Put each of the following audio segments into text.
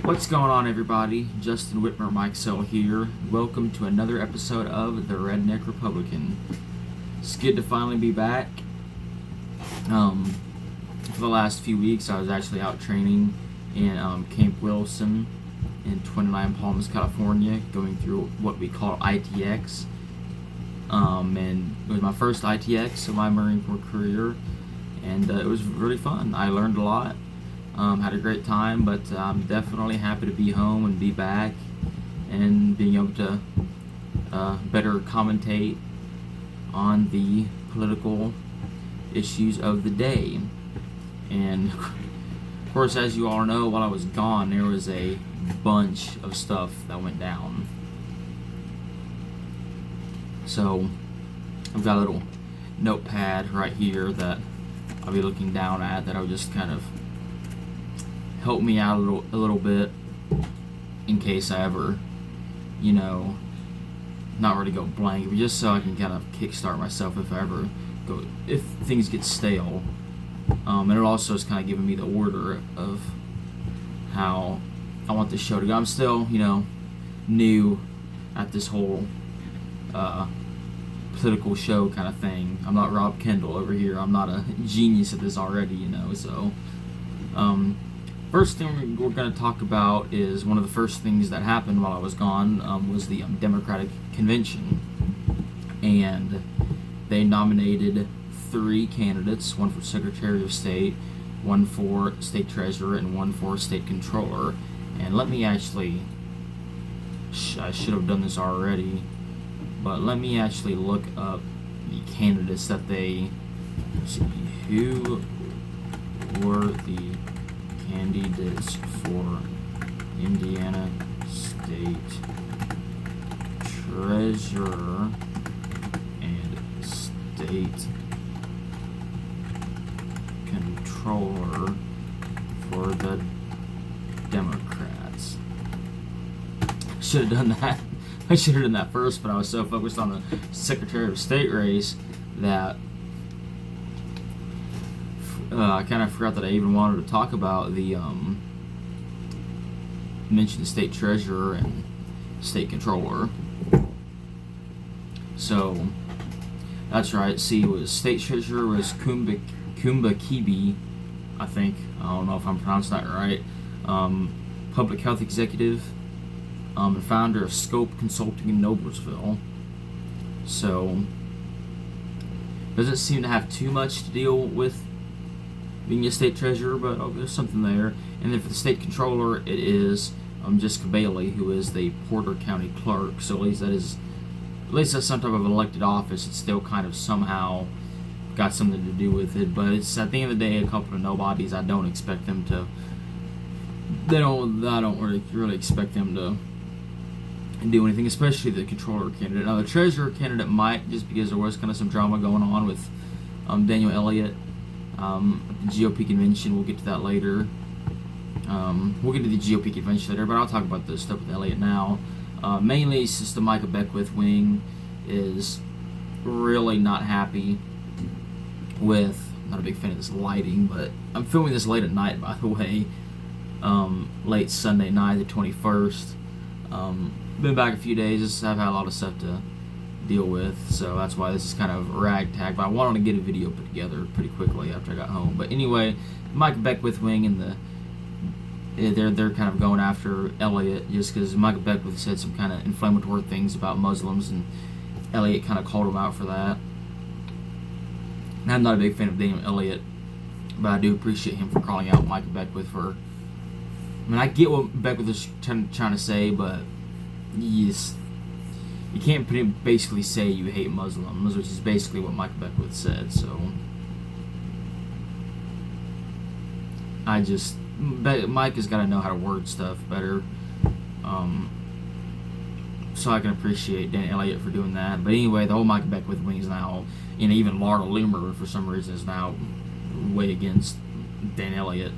What's going on, everybody? Justin Wittmer-Mikesell here. Welcome to another episode of the Redneck Republican. It's good to finally be back. For the last few weeks, I was actually out training in Camp Wilson in 29 Palms, California, going through what we call ITX. And it was my first ITX of my Marine Corps career, and it was really fun. I learned a lot. Had a great time, but I'm definitely happy to be home and be back and being able to better commentate on the political issues of the day. And of course, as you all know, while I was gone, there was a bunch of stuff that went down. So I've got a little notepad right here that I'll be looking down at that I'll just kind of help me out a little bit in case I ever, not really go blank, but just so I can kind of kickstart myself if things get stale. And it also is kind of giving me the order of how I want this show to go. I'm still, new at this whole political show kind of thing. I'm not Rob Kendall over here. I'm not a genius at this already, so first thing we're going to talk about is one of the first things that happened while I was gone was the Democratic Convention. And they nominated 3 candidates, one for Secretary of State, one for State Treasurer, and one for State Controller. And let me actually, I should have done this already, but let me actually look up the candidates that they, who were the candidates for Indiana State Treasurer and State Controller for the Democrats. Should have done that. I should have done that first, but I was so focused on the Secretary of State race that I kind of forgot that I even wanted to talk about the mention the State Treasurer and State Controller. So that's right. See, was State Treasurer was Kumba Kibi, I think. I don't know if I'm pronouncing that right. Public Health Executive, and founder of Scope Consulting in Noblesville. So doesn't seem to have too much to deal with being a state treasurer, but there's something there. And then for the state controller, it is Jessica Bailey, who is the Porter County clerk. So at least that's some type of elected office. It's still kind of somehow got something to do with it, but it's at the end of the day a couple of nobodies. I don't expect them to. I don't really expect them to do anything, especially the controller candidate. Now the treasurer candidate might, just because there was kind of some drama going on with Daniel Elliott. The GOP convention, we'll get to that later. We'll get to the GOP convention later, but I'll talk about this stuff with Elliott now. Mainly, it's just the Micah Beckwith wing is really not happy with, not a big fan of this lighting, but I'm filming this late at night, by the way. Late Sunday night, the 21st. Been back a few days, I've had a lot of stuff to deal with, so that's why this is kind of ragtag, but I wanted to get a video put together pretty quickly after I got home. But anyway, Mike Beckwith wing and they're kind of going after Elliott just because Mike Beckwith said some kind of inflammatory things about Muslims, and Elliott kind of called him out for that. And I'm not a big fan of Daniel Elliott, but I do appreciate him for calling out Mike Beckwith for. I mean, I get what Beckwith is trying to say, but yes. You can't basically say you hate Muslims, which is basically what Mike Beckwith said. So Mike has got to know how to word stuff better, so I can appreciate Dan Elliott for doing that. But anyway, the whole Mike Beckwith wing is now, even Laura Loomer for some reason is now way against Dan Elliott,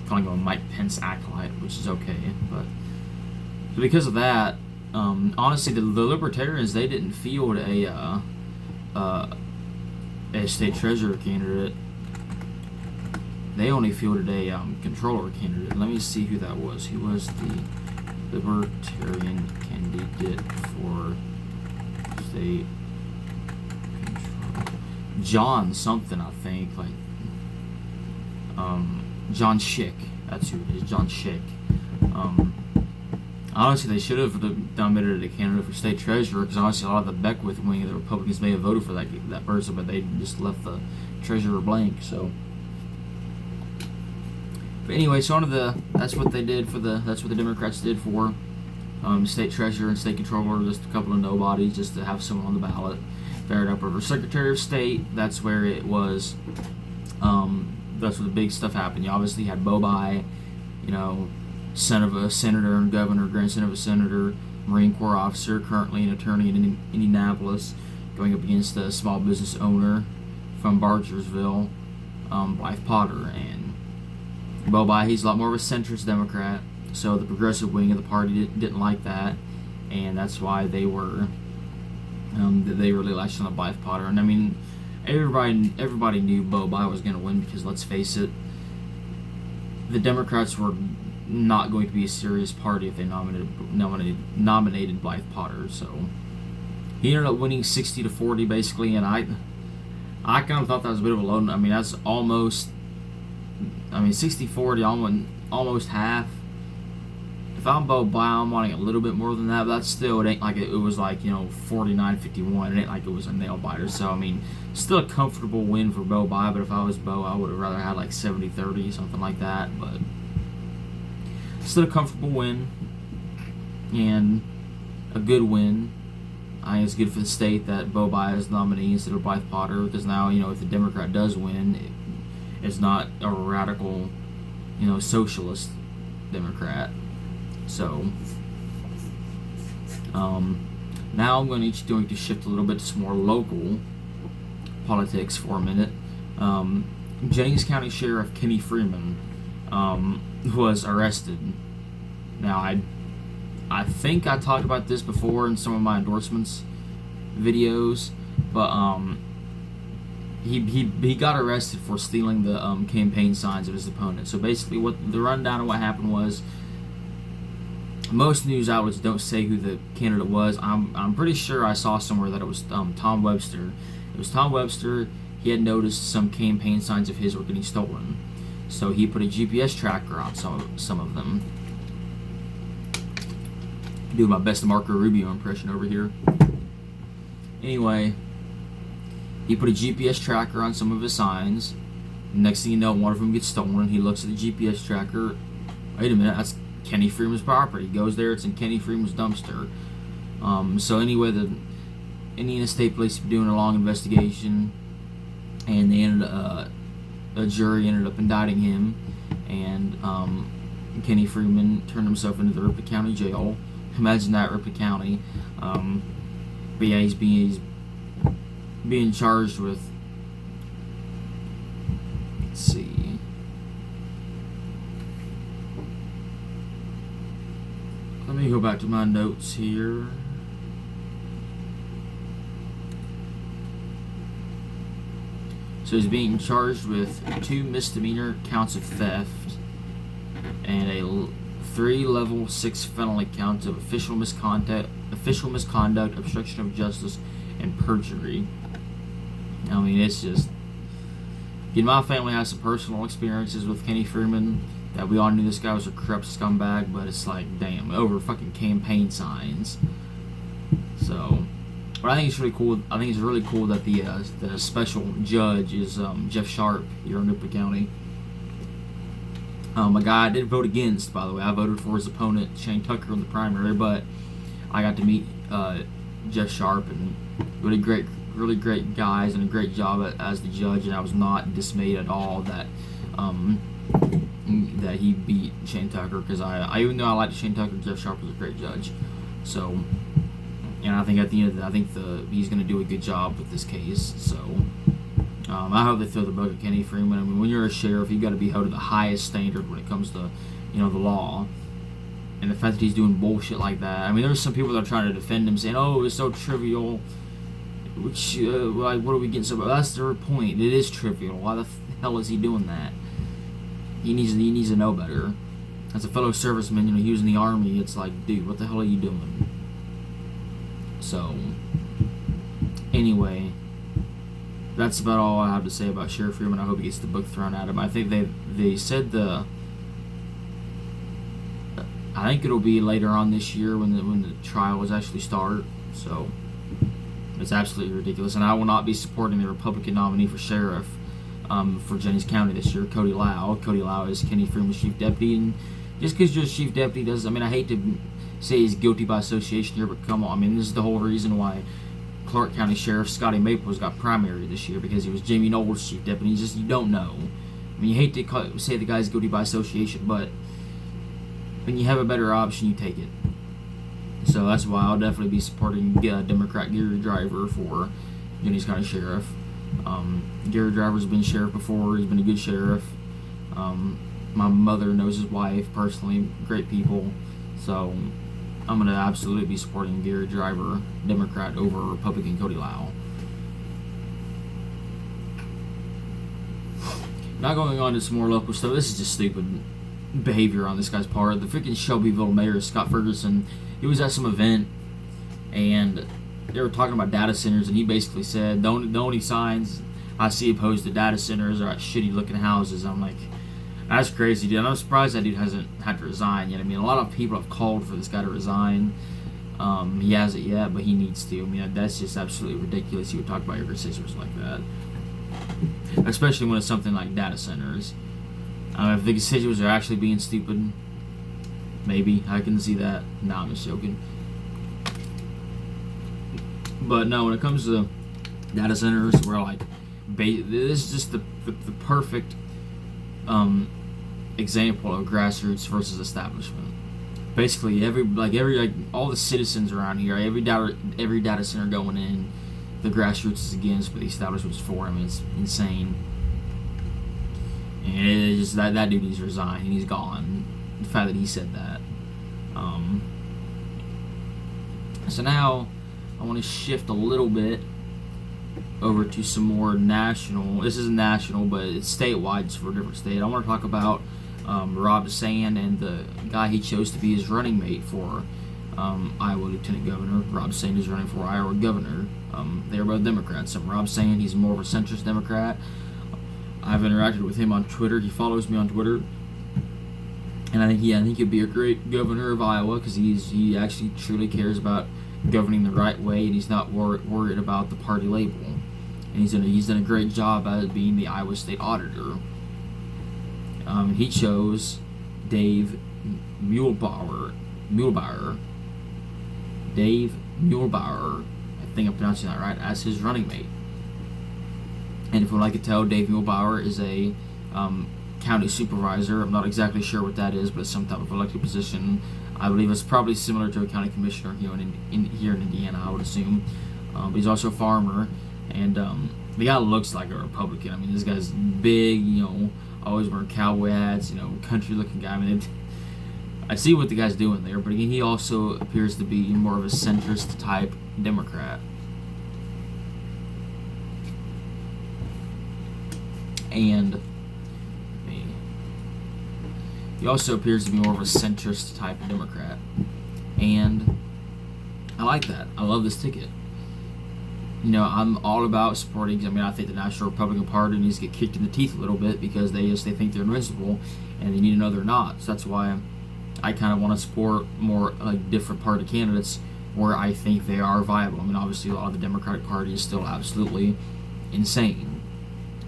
calling him a Mike Pence acolyte, which is okay. But so because of that. Honestly, the Libertarians, they didn't field a state treasurer candidate they only fielded a controller candidate. Let me see who that was. Who was the Libertarian candidate for state control? John something, I think. Like John Schick. That's who it is. John Schick. Honestly, they should have nominated a candidate for state treasurer, because honestly, a lot of the Beckwith wing of the Republicans may have voted for that person, but they just left the treasurer blank. So, but anyway, so that's what they did that's what the Democrats did for state treasurer and state controller, just a couple of nobodies, just to have someone on the ballot. Fair enough. Over Secretary of State, that's where it was. That's where the big stuff happened. You obviously had Bobi, son of a senator and governor, grandson of a senator, Marine Corps officer, currently an attorney in Indianapolis, going up against a small business owner from Bargersville, Blythe Potter. And Bobi, he's a lot more of a centrist Democrat, so the progressive wing of the party didn't like that, and that's why they really latched on to Blythe Potter. And I mean, everybody knew Bobi was going to win, because let's face it, the Democrats were not going to be a serious party if they nominated Blythe Potter. So he ended up winning 60-40 basically, and I kind of thought that was a bit of a low. I mean, that's almost, 60-40, almost half. If I'm Bobi, I'm wanting a little bit more than that, but that's still, it ain't like it was like 49-51. It ain't like it was a nail biter. So I mean, still a comfortable win for Bobi. But if I was Bo, I would have rather had like 70-30, something like that. But still a comfortable win, and a good win. I think it's good for the state that Bobi is the nominee instead of Blythe Potter, because now, if the Democrat does win, it's not a radical, socialist Democrat. So, now I'm going to shift a little bit to some more local politics for a minute. Jennings County Sheriff Kenny Freeman was arrested. Now, I think I talked about this before in some of my endorsements videos, but he got arrested for stealing the campaign signs of his opponent. So basically, what the rundown of what happened was, most news outlets don't say who the candidate was. I'm pretty sure I saw somewhere that it was Tom Webster. It was Tom Webster. He had noticed some campaign signs of his were getting stolen, so he put a GPS tracker on some of them. Doing my best Marco Rubio impression over here. Anyway, he put a GPS tracker on some of his signs. Next thing you know, one of them gets stolen. He looks at the GPS tracker. Wait a minute, that's Kenny Freeman's property. He goes there, it's in Kenny Freeman's dumpster. So anyway, the Indiana State Police were doing a long investigation, and they a jury ended up indicting him, and Kenny Freeman turned himself into the Ripley County Jail. Imagine that, Ripley County. But yeah, he's being charged with, let's see, let me go back to my notes here. So he's being charged with 2 misdemeanor counts of theft and a 3 level 6 felony counts of official misconduct, obstruction of justice, and perjury. I mean, it's just, my family has some personal experiences with Kenny Freeman that we all knew this guy was a corrupt scumbag, but it's like, damn, over fucking campaign signs. So, but I think it's really cool. I think it's really cool that the special judge is Jeff Sharp here in Ripley County. A guy I did vote against, by the way. I voted for his opponent, Shane Tucker, in the primary, but I got to meet Jeff Sharp, and really great guys, and a great job as the judge, and I was not dismayed at all that he beat Shane Tucker, because I even though I liked Shane Tucker, Jeff Sharp was a great judge. So, and I think at the end of the, I think he's going to do a good job with this case. So, I hope they throw the book at Kenny Freeman. I mean, when you're a sheriff, you've got to be held to the highest standard when it comes to, the law. And the fact that he's doing bullshit like that. I mean, there's some people that are trying to defend him, saying, "Oh, it's so trivial." Which, like, what are we getting so? That's their point. It is trivial. Why the hell is he doing that? He needs to know better. As a fellow serviceman, you know, he was in the Army. It's like, dude, what the hell are you doing? So, anyway, that's about all I have to say about Sheriff Freeman. I hope he gets the book thrown at him. I think they said I think it'll be later on this year when the trials actually start. So, it's absolutely ridiculous. And I will not be supporting the Republican nominee for sheriff for Jennings County this year, Cody Lau. Cody Lau is Kenny Freeman's chief deputy, and just because you're chief deputy does, I mean, I hate to say he's guilty by association here, but come on, I mean, this is the whole reason why Clark County Sheriff Scotty Maples got primary this year, because he was Jamie Knowles' chief deputy. You don't know. I mean, you hate to say the guy's guilty by association, but when you have a better option, you take it. So that's why I'll definitely be supporting Democrat Gary Driver for Jennings County Sheriff. Gary Driver's been sheriff before. He's been a good sheriff. My mother knows his wife personally. Great people. So I'm going to absolutely be supporting Gary Driver, Democrat, over Republican Cody Lau. Now going on to some more local stuff. This is just stupid behavior on this guy's part. The freaking Shelbyville mayor, Scott Ferguson, he was at some event, and they were talking about data centers, and he basically said, the only signs I see opposed to data centers are at shitty looking houses. I'm like, that's crazy, dude. I'm surprised that dude hasn't had to resign yet. I mean, a lot of people have called for this guy to resign. He hasn't yet, but he needs to. I mean, that's just absolutely ridiculous. You would talk about your constituents like that, especially when it's something like data centers. If the constituents are actually being stupid, maybe I can see that. No, I'm just joking. But no, when it comes to data centers, we're like, this is just the perfect example of grassroots versus establishment. Basically, all the citizens around here, every data center going in, the grassroots is against, but the establishment's for. I mean, it's insane. And it's just that dude needs to resign, and he's gone. The fact that he said that. So now I want to shift a little bit over to some more national. This isn't national, but it's statewide. It's for a different state. I want to talk about Rob Sand and the guy he chose to be his running mate for Iowa Lieutenant Governor. Rob Sand is running for Iowa Governor. They're both Democrats. Rob Sand, he's more of a centrist Democrat. I've interacted with him on Twitter. He follows me on Twitter, and I think he'd be a great governor of Iowa, because he actually truly cares about governing the right way, and he's not worried about the party label. And he's done a great job at being the Iowa State Auditor. He chose Dave Muehlbauer. Dave Muehlbauer, I think I'm pronouncing that right, as his running mate. And if you'd like to tell, Dave Muehlbauer is a county supervisor. I'm not exactly sure what that is, but it's some type of elected position. I believe it's probably similar to a county commissioner here in Indiana, I would assume. But he's also a farmer, and the guy looks like a Republican. I mean, this guy's big, always wearing cowboy hats, country-looking guy. I mean, I see what the guy's doing there, but again, he also appears to be more of a centrist-type Democrat. And he also appears to be more of a centrist type of Democrat. And I like that. I love this ticket. I'm all about supporting. I think the National Republican Party needs to get kicked in the teeth a little bit, because they think they're invincible, and they need to know they're not. So that's why I kind of want to support more different party candidates where I think they are viable. Obviously a lot of the Democratic Party is still absolutely insane.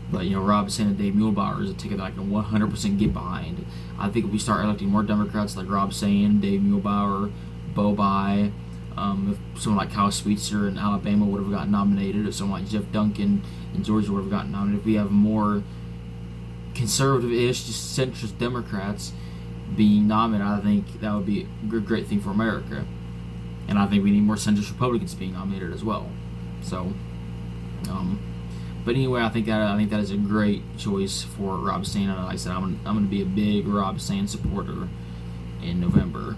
But, Rob Sand and Dave Muehlbauer is a ticket that I can 100% get behind. I think if we start electing more Democrats like Rob Sand, Dave Muehlbauer, Bo Bai, if someone like Kyle Sweetser in Alabama would have gotten nominated, or someone like Jeff Duncan in Georgia would have gotten nominated, if we have more conservative-ish, just centrist Democrats being nominated, I think that would be a great thing for America. And I think we need more centrist Republicans being nominated as well. So, but anyway, I think that is a great choice for Rob Sand. And like I said, I'm going to be a big Rob Sand supporter in November.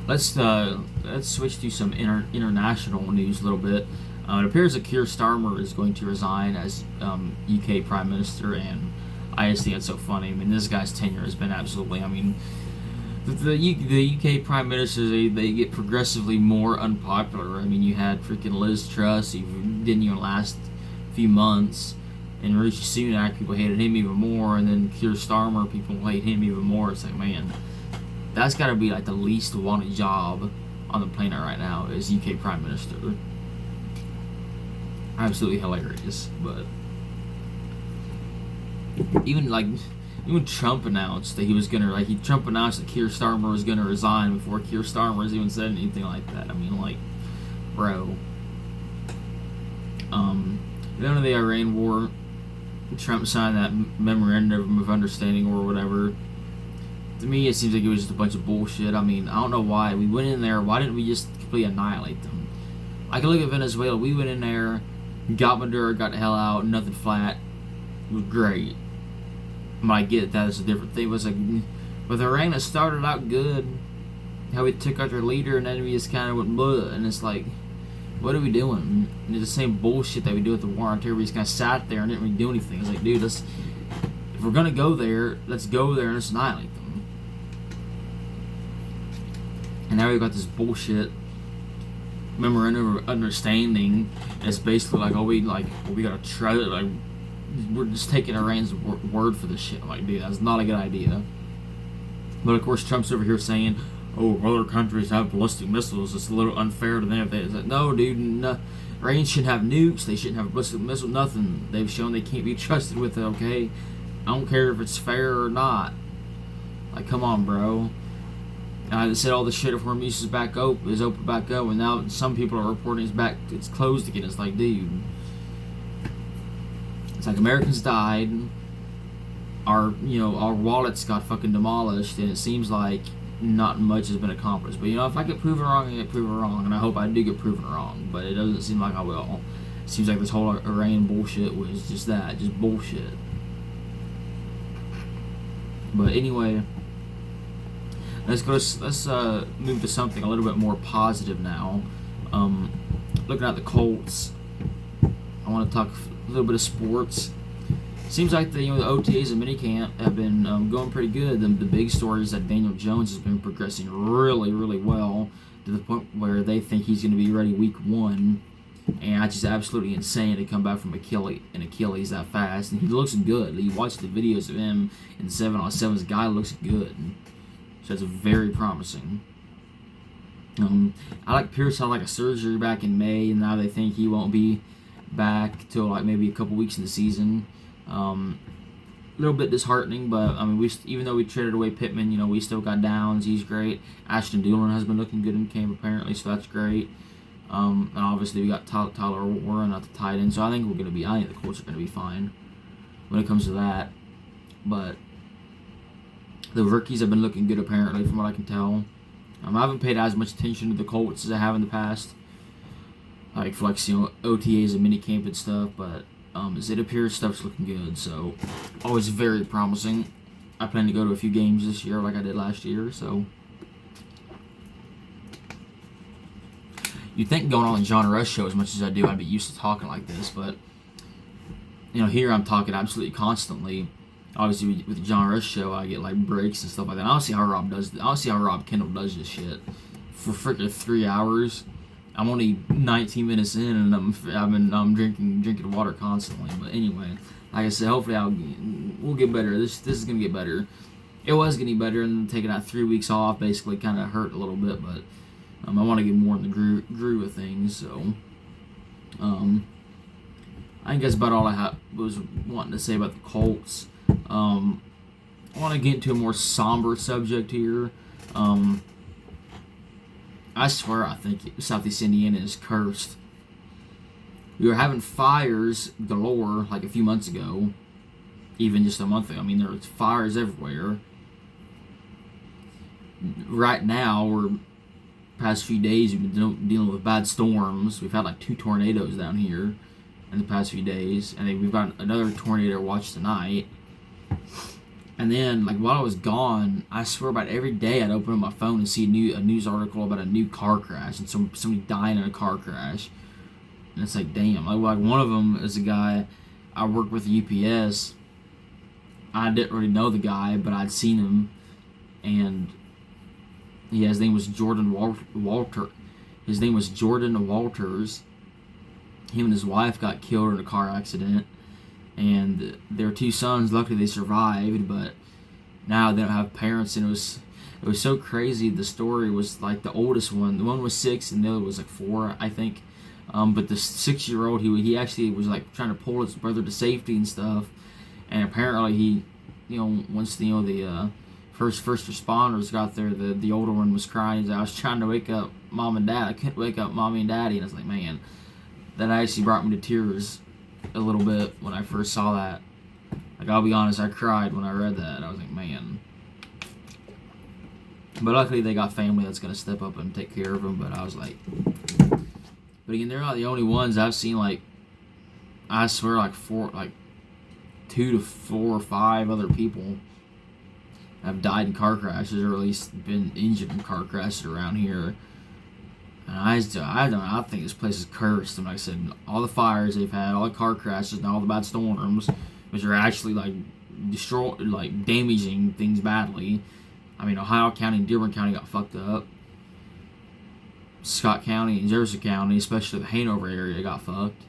Let's switch to some international news a little bit. It appears that Keir Starmer is going to resign as UK Prime Minister, and I just think it's so funny. I mean, this guy's tenure has been absolutely. I mean, the UK Prime Ministers, they get progressively more unpopular. I mean, you had freaking Liz Truss, who didn't even last a few months, and Rishi Sunak, people hated him even more, and then Keir Starmer, people hate him even more. It's like, man, that's got to be like the least wanted job on the planet right now is UK Prime Minister. Absolutely hilarious. But even Trump announced that he was gonna Trump announced that Keir Starmer was gonna resign before Keir Starmer has even said anything like that. I mean, like, bro. Then of the Iran war, Trump signed that memorandum of understanding or whatever. To me, it seems like it was just a bunch of bullshit. I mean, I don't know why we went in there. Why didn't we just completely annihilate them? I can look at Venezuela. We went in there, got Maduro, got the hell out, nothing flat. It was great. I get that it's a different thing. It was like with Iran, it started out good. How we took out their leader, and then we just kind of went blah. And it's like, what are we doing? And it's the same bullshit that we do with the war on terror. We just kind of sat there and didn't really do anything. It's like, dude, if we're gonna go there, let's go there and let's annihilate them. And now we've got this bullshit memorandum of understanding. And it's basically like, we gotta try it. Like, we're just taking Iran's word for this shit. I'm like, dude, that's not a good idea. But of course, Trump's over here saying, oh, other countries have ballistic missiles. It's a little unfair to them. It's like, no, dude, no. Iran shouldn't have nukes. They shouldn't have a ballistic missile. Nothing. They've shown they can't be trusted with it. Okay, I don't care if it's fair or not. Like, come on, bro. I said all the shit of Hormuz is back open back up, and now some people are reporting it's closed again. It's like, dude. It's like Americans died, our wallets got fucking demolished, and it seems like not much has been accomplished. But if I get proven wrong, I get proven wrong, and I hope I do get proven wrong. But it doesn't seem like I will. It seems like this whole Iran bullshit was just bullshit. But anyway, let's move to something a little bit more positive now. Looking at the Colts, I want to talk a little bit of sports. Seems like the OTAs and minicamp have been going pretty good. The big story is that Daniel Jones has been progressing really, really well to the point where they think he's going to be ready week 1. And it's just absolutely insane to come back from Achilles that fast. And he looks good. You watch the videos of him in 7-on-7. This guy looks good. So it's very promising. I like Pierce had a surgery back in May, and now they think he won't be back till maybe a couple weeks in the season. A little bit disheartening, but I mean, even though we traded away Pittman, we still got Downs. He's great. Ashton Doolin has been looking good in camp apparently, so that's great. And obviously we got Tyler Warren at the tight end, so I think the Colts are gonna be fine when it comes to that. But the rookies have been looking good apparently, from what I can tell. I haven't paid as much attention to the Colts as I have in the past, like for OTAs and minicamp and stuff, but as it appears, stuff's looking good, so always very promising. I plan to go to a few games this year like I did last year, so you'd think going on the John Rush show as much as I do, I'd be used to talking like this, but here I'm talking absolutely constantly. Obviously, with the John Rush show, I get breaks and stuff like that. I don't see how Rob Kendall does this shit for freaking 3 hours. I'm only 19 minutes in, and I'm drinking water constantly. But anyway, like I said, hopefully we'll get better. This is gonna get better. It was getting better, and taking out 3 weeks off basically kind of hurt a little bit. But I want to get more in the groove of things. So I think that's about all I was wanting to say about the Colts. I want to get into a more somber subject here. I swear I think Southeast Indiana is cursed. We were having fires galore a few months ago, even just a month ago. I mean, there's fires everywhere. Right now, past few days, we've been dealing with bad storms. We've had 2 tornadoes down here in the past few days, and then we've got another tornado watch tonight. And then, while I was gone, I swear about every day I'd open up my phone and see a news article about a new car crash and somebody dying in a car crash. And it's like, damn. Like one of them is a guy I work with at UPS. I didn't really know the guy, but I'd seen him, and yeah, his name was Jordan Walter. His name was Jordan Walters. Him and his wife got killed in a car accident, and their 2 sons, luckily they survived, but now they don't have parents. And it was so crazy. The story was like the oldest one, the one was 6 and the other was like 4, I think. But the 6-year-old, he actually was like trying to pull his brother to safety and stuff. And apparently he, once the first responders got there, the older one was crying. He's like, I was trying to wake up mom and dad. I couldn't wake up mommy and daddy. And I was like, man, that actually brought me to tears a little bit when I first saw that. Like, I'll be honest, I cried when I read that. I was like, man. But luckily they got family that's going to step up and take care of them. But I was like, but again, they're not the only ones. I've seen, like, I swear, like 2 to 4 or 5 other people have died in car crashes, or at least been injured in car crashes around here. And I think this place is cursed. And like I said, all the fires they've had, all the car crashes, and all the bad storms, which are actually like damaging things badly. I mean, Ohio County and Dearborn County got fucked up. Scott County and Jefferson County, especially the Hanover area, got fucked.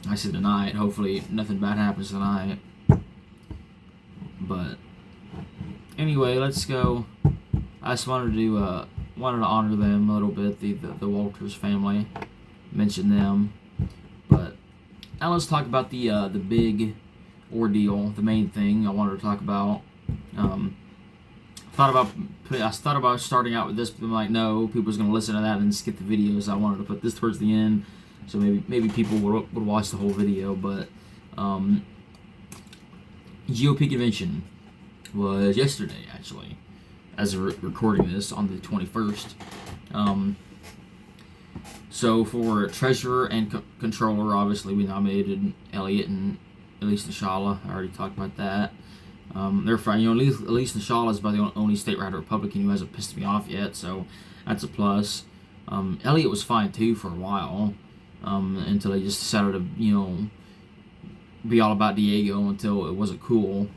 I said tonight. Hopefully nothing bad happens tonight. But anyway, let's go. I just wanted to honor them a little bit, the Walters family, mention them. But now let's talk about the big ordeal, the main thing I wanted to talk about. I thought about starting out with this, but I'm like, no, people's gonna listen to that and skip the video. So I wanted to put this towards the end, so maybe people would watch the whole video. But GOP convention was yesterday, actually, as we're recording this on the 21st. So for treasurer and controller, obviously we nominated Elliott and Elise Nishala. I already talked about that. They're fine. Elise Nishala is about the only state writer Republican who hasn't pissed me off yet, so that's a plus. Elliott was fine too for a while, until they just decided to, be all about Diego until it wasn't cool,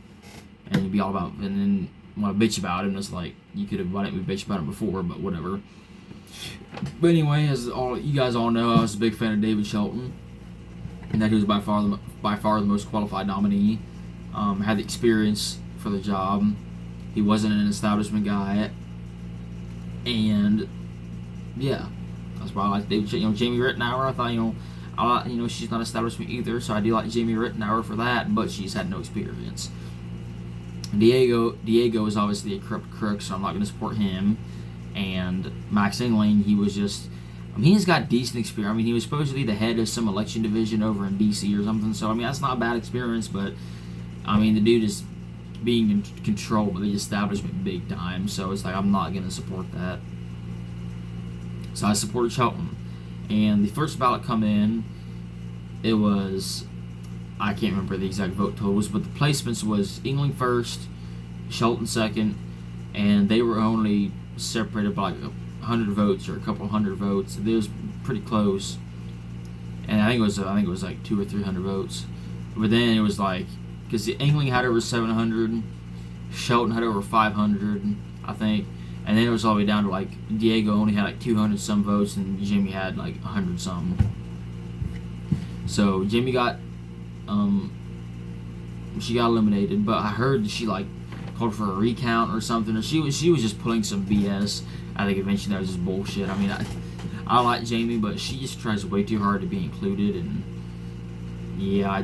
and then want to bitch about him. It's like, you could have, why didn't we bitch about him before? But whatever. But anyway, as you guys all know, I was a big fan of David Shelton, and that he was by far the most qualified nominee. Had the experience for the job. He wasn't an establishment guy, and yeah, that's why I like David. Jamie Rittenauer. I thought, she's not establishment either, so I do like Jamie Rittenauer for that. But she's had no experience. Diego is obviously a corrupt crook, so I'm not going to support him. And Max Engling, he's got decent experience. He was supposedly the head of some election division over in D.C. or something. So that's not a bad experience, but the dude is being in control of the establishment big time, so it's like, I'm not going to support that. So I supported Shelton. And the first ballot come in, it was, I can't remember the exact vote totals, but the placements was Engling first, Shelton second, and they were only separated by like 100 votes or a couple hundred votes. It was pretty close. And I think it was like 200 or 300 votes. But then it was like, because Engling had over 700, Shelton had over 500, I think, and then it was all the way down to like Diego only had like 200 some votes, and Jimmy had like 100 some. So Jimmy got, she got eliminated, but I heard that she like called for a recount or something, or she was just pulling some BS at the convention that was just bullshit. I like Jamie, but she just tries way too hard to be included, and yeah,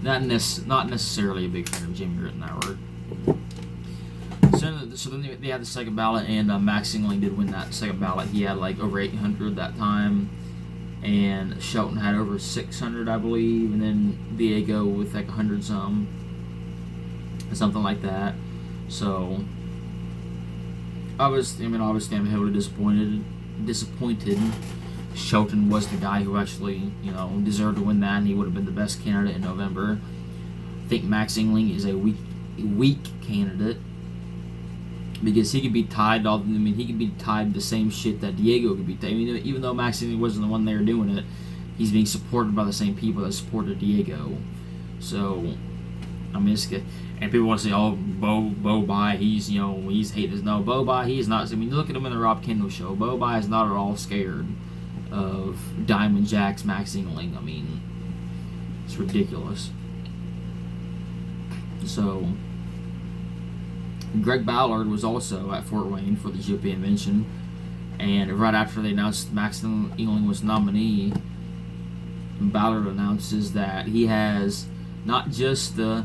not necessarily a big fan of Jamie Rittenauer. So then they had the second ballot, and Max Engling did win that second ballot. He had like over 800 that time, and Shelton had over 600, I believe, and then Diego with like 100 some, something like that. So obviously I'm heavily disappointed. Shelton was the guy who actually, deserved to win that, and he would have been the best candidate in November. I think Max Engling is a weak candidate. because he could be tied to all. I mean, he could be tied to the same shit that Diego could be tied. I mean, even though Max England wasn't the one there doing it, he's being supported by the same people that supported Diego. So, I mean, it's good. And people want to say, "Oh, Bo Bye, he's hated." No, Bo Bye, he is not. I mean, look at him in the Rob Kendall show. Bo Bye is not at all scared of Diamond Jack's Max England. I mean, it's ridiculous. So, Greg Ballard was also at Fort Wayne for the GOP convention, and right after they announced Max England was nominee, Ballard announces that he has not just the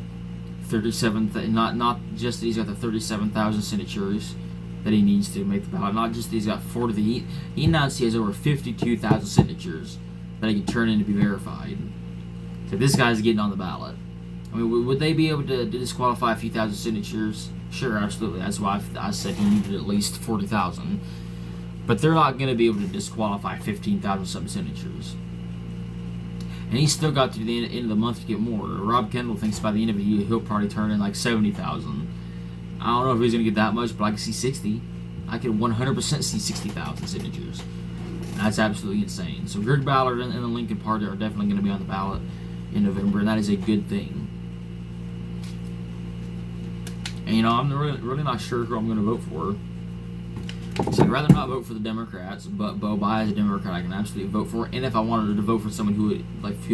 37, not just that he's got the 37,000 signatures that he needs to make the ballot. Not just that he's got 40. He announced he has over 52,000 signatures that he can turn in to be verified. So this guy's getting on the ballot. I mean, would they be able to disqualify a few thousand signatures? Sure, absolutely. That's why I said he needed at least 40,000. But they're not going to be able to disqualify 15,000 something signatures. And he's still got to the end of the month to get more. Rob Kendall thinks by the end of the year he'll probably turn in like 70,000. I don't know if he's going to get that much, but I can see 60. I can 100% see 60,000 signatures. That's absolutely insane. So Greg Ballard and the Lincoln Party are definitely going to be on the ballot in November, and that is a good thing. And I'm really not sure who I'm going to vote for. So I'd rather not vote for the Democrats, but Bo Bye is a Democrat I can absolutely vote for. And if I wanted to vote for someone who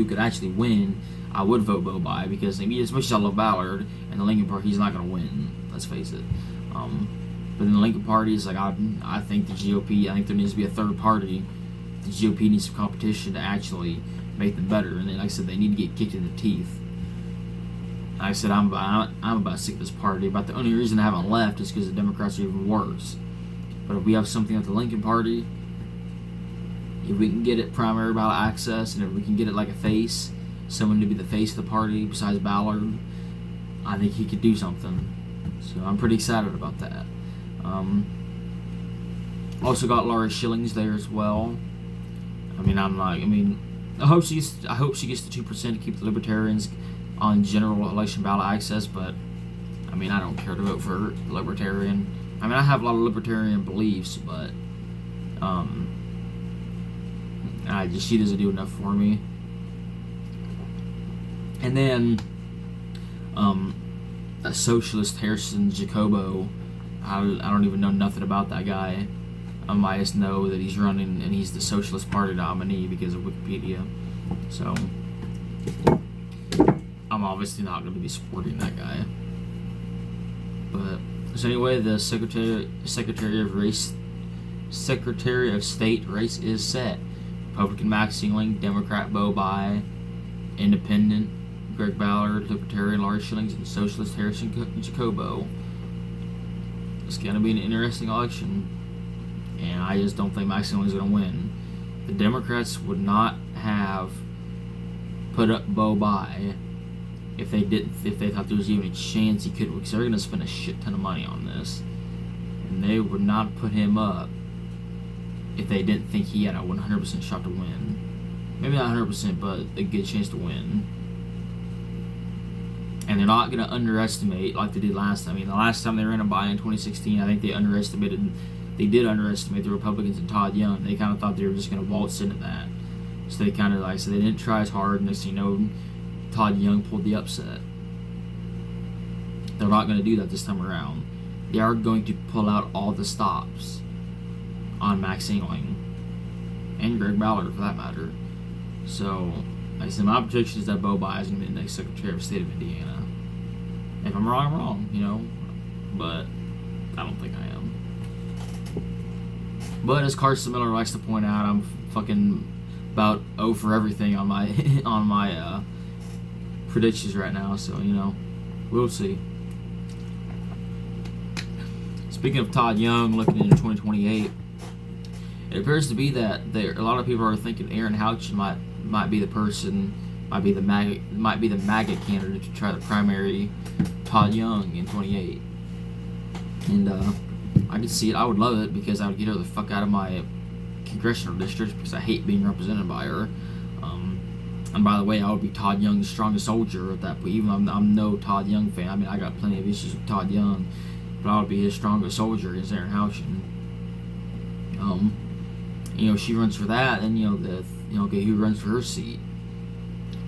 could actually win, I would vote Bo Bye, because I mean, as much as I love Ballard and the Lincoln Party, he's not going to win. Let's face it. But in the Lincoln Party, it's like I think the GOP. I think there needs to be a third party. The GOP needs some competition to actually make them better. And then, like I said, they need to get kicked in the teeth. Like I said, I'm about sick of this party. About the only reason I haven't left is because the Democrats are even worse. But if we have something like the Lincoln Party, if we can get it primary ballot access, and if we can get it like a face, someone to be the face of the party besides Ballard, I think he could do something. So I'm pretty excited about that. Also got Laura Schillings there as well. I hope she gets the 2% to keep the Libertarians on general election ballot access, but I mean, I don't care to vote for Libertarian. I mean, I have a lot of Libertarian beliefs, but she doesn't do enough for me. And then a socialist, Harrison Jacobo. I don't even know nothing about that guy. I just know that he's running and he's the Socialist Party nominee because of Wikipedia. So I'm obviously not going to be supporting that guy. But so anyway, the Secretary of State race is set. Republican Max England, Democrat Bo Bye, Independent Greg Ballard, Libertarian Laura Schillings, and Socialist Harrison Jacobo. It's going to be an interesting election, and I just don't think Max England is going to win. The Democrats would not have put up Bo Bye if they thought there was even a chance he could, because they're going to spend a shit ton of money on this, and they would not put him up if they didn't think he had a 100% shot to win. Maybe not 100%, but a good chance to win. And they're not going to underestimate like they did last time. I mean, the last time they ran a bye in 2016, I think they did underestimate the Republicans and Todd Young. They kind of thought they were just going to waltz into that. So they kind of, like I said, they didn't try as hard, and next thing you know, Todd Young pulled the upset. They're not going to do that this time around. They are going to pull out all the stops on Max England and Greg Ballard, for that matter. So, like I said, my prediction is that Bo Bye is going to be the next Secretary of State of Indiana. If I'm wrong, I'm wrong, but I don't think I am. But as Carson Miller likes to point out, I'm fucking about 0 for everything on my on my predictions right now. So we'll see. Speaking of Todd Young, looking into 2028, it appears to be that a lot of people are thinking Aaron Houch might be the person, might be the MAGA candidate to try to primary Todd Young in 28. And I could see it. I would love it, because I would get her the fuck out of my congressional district, because I hate being represented by her. And by the way, I would be Todd Young's strongest soldier at that point. Even though I'm no Todd Young fan. I mean, I got plenty of issues with Todd Young. but I would be his strongest soldier against Aaron Houchin. She runs for that, and okay, who runs for her seat?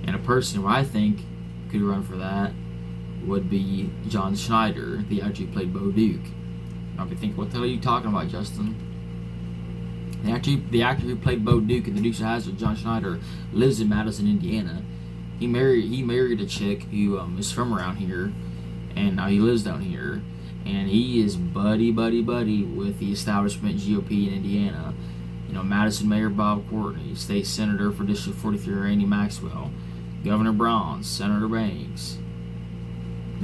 And a person who I think could run for that would be John Schneider, the actor who played Bo Duke. I'll be thinking, what the hell are you talking about, Justin? The actor who played Bo Duke in The Dukes of Hazzard, John Schneider, lives in Madison, Indiana. He married a chick who is from around here, and now he lives down here. And he is buddy with the establishment GOP in Indiana. Madison Mayor Bob Courtney, State Senator for District 43 Randy Maxwell, Governor Brown, Senator Banks,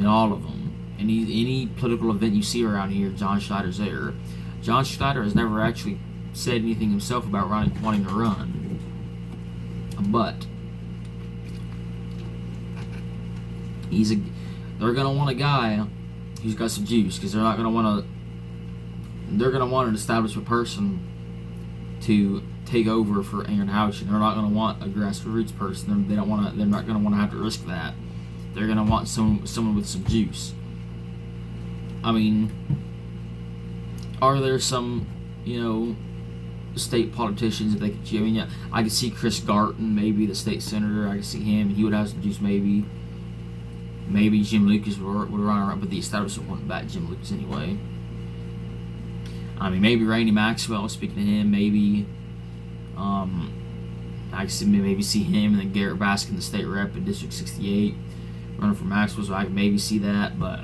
all of them. Any political event you see around here, John Schneider's there. John Schneider has never actually said anything himself about wanting to run, but they're gonna want a guy who's got some juice, because they're gonna want an establishment person to take over for Aaron Houchin. They're not gonna want a grassroots person. They're not gonna want to have to risk that. They're gonna want someone with some juice. I mean, are there some state politicians that they could? I could see Chris Garton, maybe the state senator. I could see him. He would have some juice, maybe. Maybe Jim Lucas would run around, but the establishment wouldn't back Jim Lucas anyway. I mean, maybe Randy Maxwell. Speaking to him, maybe I could maybe see him, and then Garrett Baskin, the state rep in District 68, running for Maxwell. So I could maybe see that, but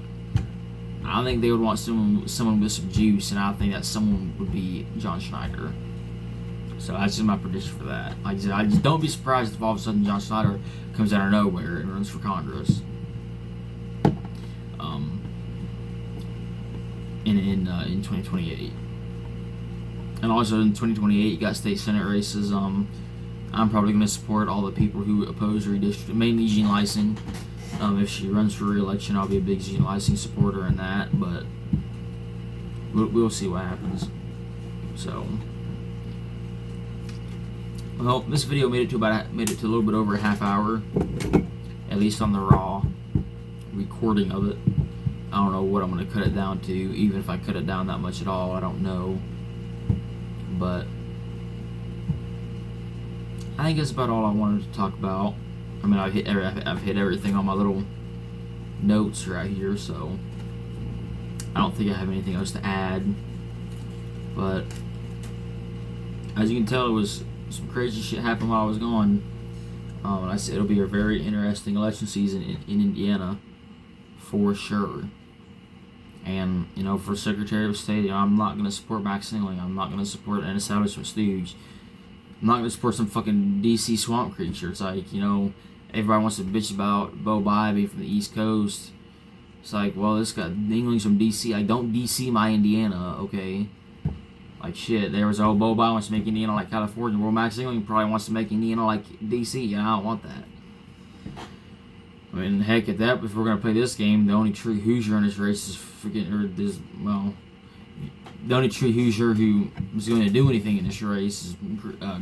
I think they would want someone with some juice, and I think that someone would be John Schneider. So that's just my prediction for that. Like I said, I just don't be surprised if all of a sudden John Schneider comes out of nowhere and runs for Congress. In 2028. And also in 2028, you got state senate races. I'm probably going to support all the people who oppose redistricting, mainly Jean Lysing. If she runs for re-election, I'll be a big Jean Lysing supporter in that, but we'll see what happens. So, well, this video made it to a little bit over a half hour, at least on the raw recording of it. I don't know what I'm going to cut it down to, even if I cut it down that much at all, I don't know. But I think that's about all I wanted to talk about. I mean, I've hit everything on my little notes right here, so I don't think I have anything else to add. But as you can tell, it was some crazy shit happened while I was gone. I said it'll be a very interesting election season in Indiana, for sure. And, for Secretary of State, I'm not going to support Max Singling. I'm not going to support an establishment stooge. I'm not going to support some fucking DC swamp creature. It's like, everybody wants to bitch about Bo Bybee from the East Coast. It's like, well, this guy, English's from DC. I don't DC my Indiana, okay? Like, shit, there was, Bo Bybee wants to make Indiana like California. Well, Max Singling probably wants to make Indiana like DC, and I don't want that. I mean, heck, if we're going to play this game, the only true Hoosier in this race is the only true Hoosier who is going to do anything in this race is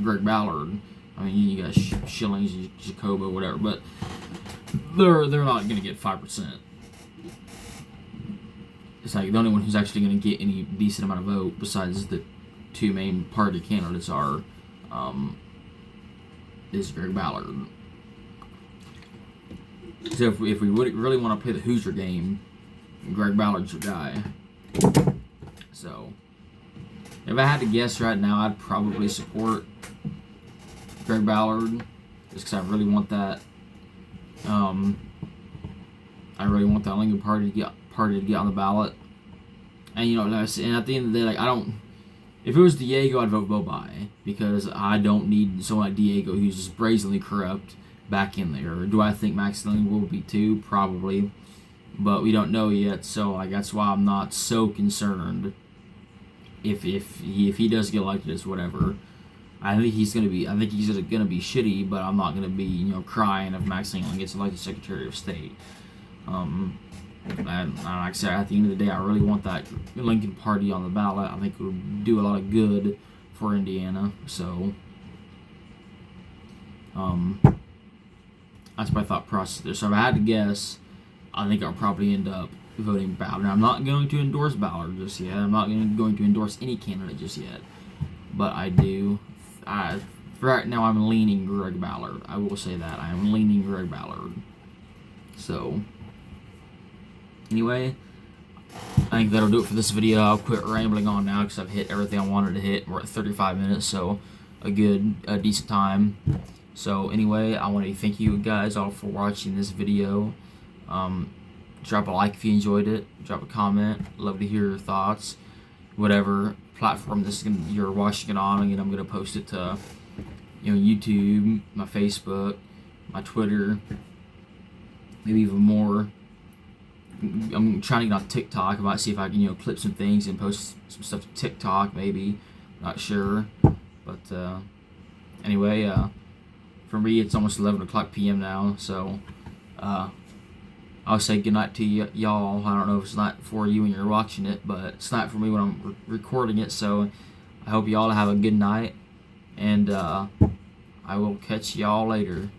Greg Ballard. I mean, you got Shillings, Jacobo, whatever, but they're not going to get 5%. It's like the only one who's actually going to get any decent amount of vote, besides the two main party candidates, is Greg Ballard. So if we really want to play the Hoosier game, Greg Ballard's your guy. So if I had to guess right now, I'd probably support Greg Ballard, just because I really want that. I really want that Lincoln party to get on the ballot. And and at the end of the day, like, I don't. If it was Diego, I'd vote Bo Bybee, because I don't need someone like Diego who's just brazenly corrupt back in there. Do I think Max Stilling will be too? Probably, but we don't know yet. So like that's why I'm not so concerned. If he does get elected as whatever, I think he's gonna be shitty, but I'm not gonna be crying if Max Stilling gets elected Secretary of State. And like I said, at the end of the day, I really want that Lincoln party on the ballot. I think it would do a lot of good for Indiana. So that's my thought process there. So if I had to guess, I think I'll probably end up voting Ballard. Now, I'm not going to endorse Ballard just yet. I'm not going to endorse any candidate just yet. But I do. For right now, I'm leaning Greg Ballard. I will say that. I am leaning Greg Ballard. So, anyway, I think that'll do it for this video. I'll quit rambling on now because I've hit everything I wanted to hit. We're at 35 minutes, so a decent time. So anyway, I want to thank you guys all for watching this video. Drop a like if you enjoyed it. Drop a comment. Love to hear your thoughts. Whatever platform you're watching it on, and I'm gonna post it to YouTube, my Facebook, my Twitter, maybe even more. I'm trying to get on TikTok. I might see if I can clip some things and post some stuff to TikTok, maybe. Not sure, but anyway, for me it's almost 11 o'clock p.m. now, so I'll say goodnight to y'all. I don't know if it's night for you when you're watching it, but it's night for me when I'm recording it, so I hope y'all have a good night, and I will catch y'all later.